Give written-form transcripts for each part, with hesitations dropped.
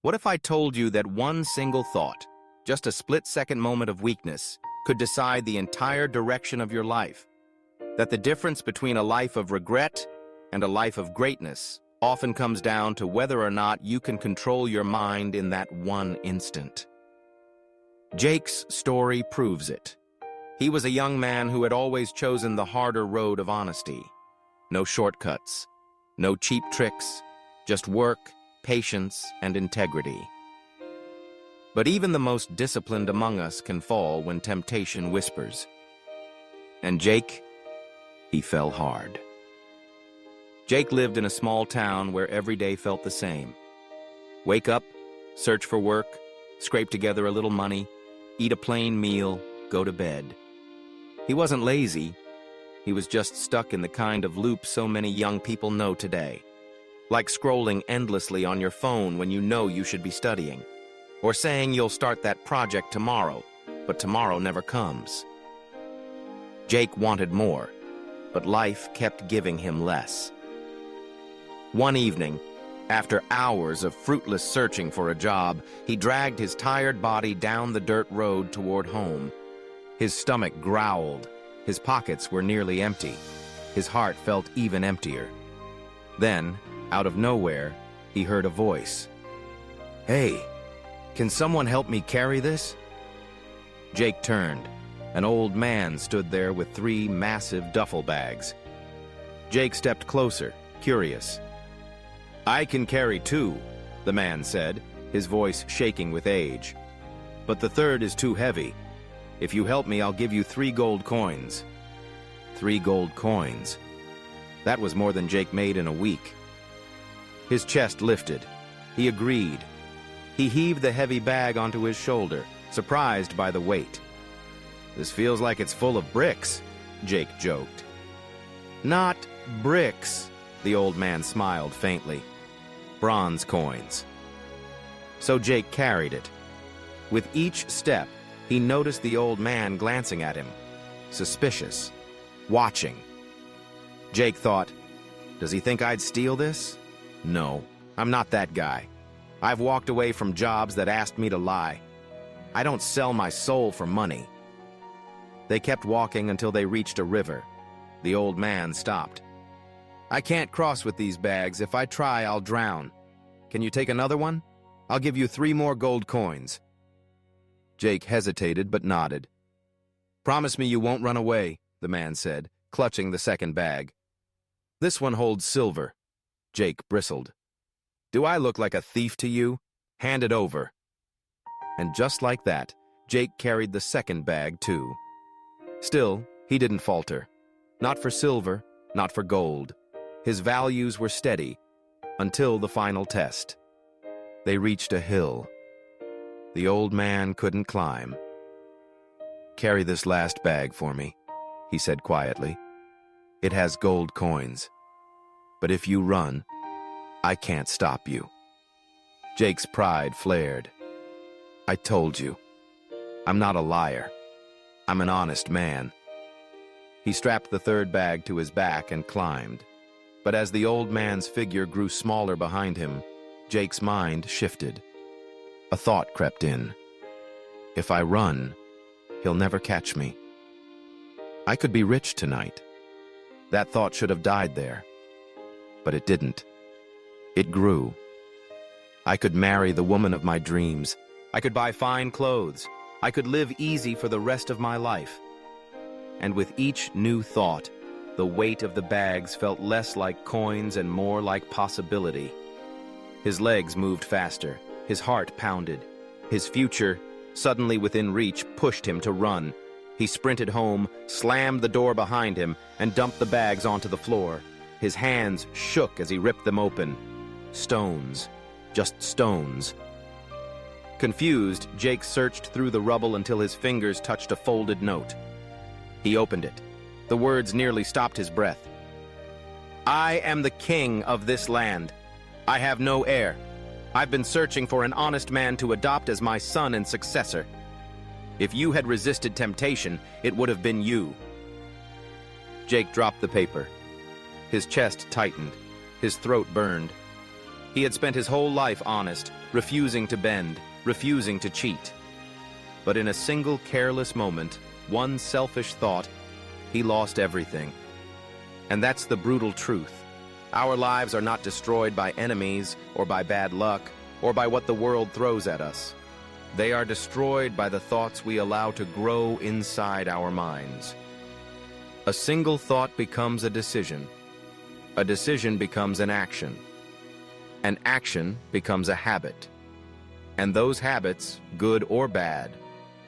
What if I told you that one single thought, just a split-second moment of weakness, could decide the entire direction of your life? That the difference between a life of regret and a life of greatness often comes down to whether or not you can control your mind in that one instant. Jake's story proves it. He was a young man who had always chosen the harder road of honesty. No shortcuts, no cheap tricks, just work, patience, and integrity. But even the most disciplined among us can fall when temptation whispers. And Jake, he fell hard. Jake lived in a small town where every day felt the same. Wake up, search for work, scrape together a little money, eat a plain meal, go to bed. He wasn't lazy. He was just stuck in the kind of loop so many young people know today. Like scrolling endlessly on your phone when you know you should be studying. Or saying you'll start that project tomorrow, but tomorrow never comes. Jake wanted more, but life kept giving him less. One evening, after hours of fruitless searching for a job, he dragged his tired body down the dirt road toward home. His stomach growled. His pockets were nearly empty. His heart felt even emptier. Then, out of nowhere, he heard a voice. "Hey, can someone help me carry this?" Jake turned. An old man stood there with 3 massive duffel bags. Jake stepped closer, curious. "I can carry 2, the man said, his voice shaking with age. "But the third is too heavy. If you help me, I'll give you 3 gold coins." 3 gold coins. That was more than Jake made in a week. His chest lifted. He agreed. He heaved the heavy bag onto his shoulder, surprised by the weight. "This feels like it's full of bricks," Jake joked. "Not bricks," the old man smiled faintly. "Bronze coins." So Jake carried it. With each step, he noticed the old man glancing at him, suspicious, watching. Jake thought, "Does he think I'd steal this? No, I'm not that guy. I've walked away from jobs that asked me to lie. I don't sell my soul for money." They kept walking until they reached a river. The old man stopped. "I can't cross with these bags. If I try, I'll drown. Can you take another one? I'll give you 3 more gold coins." Jake hesitated but nodded. "Promise me you won't run away," the man said, clutching the second bag. "This one holds silver." Jake bristled. "Do I look like a thief to you? Hand it over." And just like that, Jake carried the second bag too. Still, he didn't falter. Not for silver, not for gold. His values were steady, until the final test. They reached a hill. The old man couldn't climb. "Carry this last bag for me," he said quietly. "It has gold coins. But if you run, I can't stop you." Jake's pride flared. "I told you. I'm not a liar. I'm an honest man." He strapped the third bag to his back and climbed. But as the old man's figure grew smaller behind him, Jake's mind shifted. A thought crept in. If I run, he'll never catch me. I could be rich tonight. That thought should have died there. But it didn't. It grew. I could marry the woman of my dreams. I could buy fine clothes. I could live easy for the rest of my life. And with each new thought, the weight of the bags felt less like coins and more like possibility. His legs moved faster. His heart pounded. His future, suddenly within reach, pushed him to run. He sprinted home, slammed the door behind him, and dumped the bags onto the floor. His hands shook as he ripped them open. Stones. Just stones. Confused, Jake searched through the rubble until his fingers touched a folded note. He opened it. The words nearly stopped his breath. "I am the king of this land. I have no heir. I've been searching for an honest man to adopt as my son and successor. If you had resisted temptation, it would have been you." Jake dropped the paper. His chest tightened. His throat burned. He had spent his whole life honest, refusing to bend, refusing to cheat. But in a single careless moment, one selfish thought, he lost everything. And that's the brutal truth. Our lives are not destroyed by enemies or by bad luck or by what the world throws at us. They are destroyed by the thoughts we allow to grow inside our minds. A single thought becomes a decision. A decision becomes an action. An action becomes a habit. And those habits, good or bad,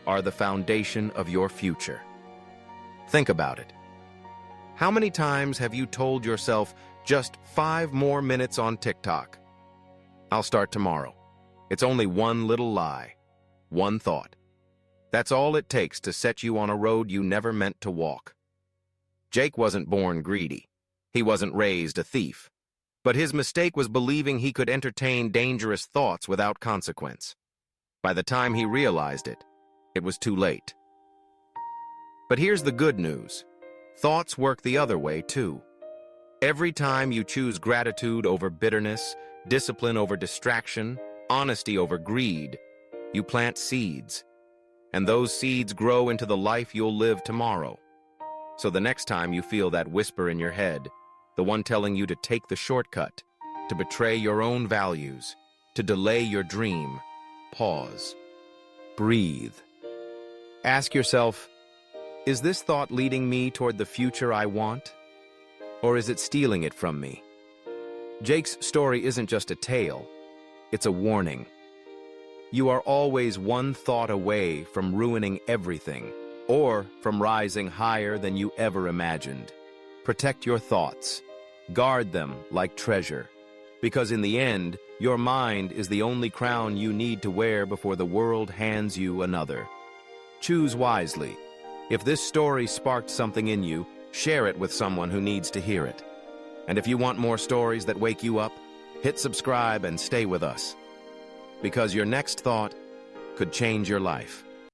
are the foundation of your future. Think about it. How many times have you told yourself, just 5 more minutes on TikTok? I'll start tomorrow. It's only one little lie, one thought. That's all it takes to set you on a road you never meant to walk. Jake wasn't born greedy. He wasn't raised a thief. But his mistake was believing he could entertain dangerous thoughts without consequence. By the time he realized it, it was too late. But here's the good news. Thoughts work the other way, too. Every time you choose gratitude over bitterness, discipline over distraction, honesty over greed, you plant seeds. And those seeds grow into the life you'll live tomorrow. So the next time you feel that whisper in your head, the one telling you to take the shortcut, to betray your own values, to delay your dream, pause. Breathe. Ask yourself, is this thought leading me toward the future I want? Or is it stealing it from me? Jake's story isn't just a tale, it's a warning. You are always one thought away from ruining everything, or from rising higher than you ever imagined. Protect your thoughts. Guard them like treasure. Because in the end, your mind is the only crown you need to wear before the world hands you another. Choose wisely. If this story sparked something in you, share it with someone who needs to hear it. And if you want more stories that wake you up, hit subscribe and stay with us. Because your next thought could change your life.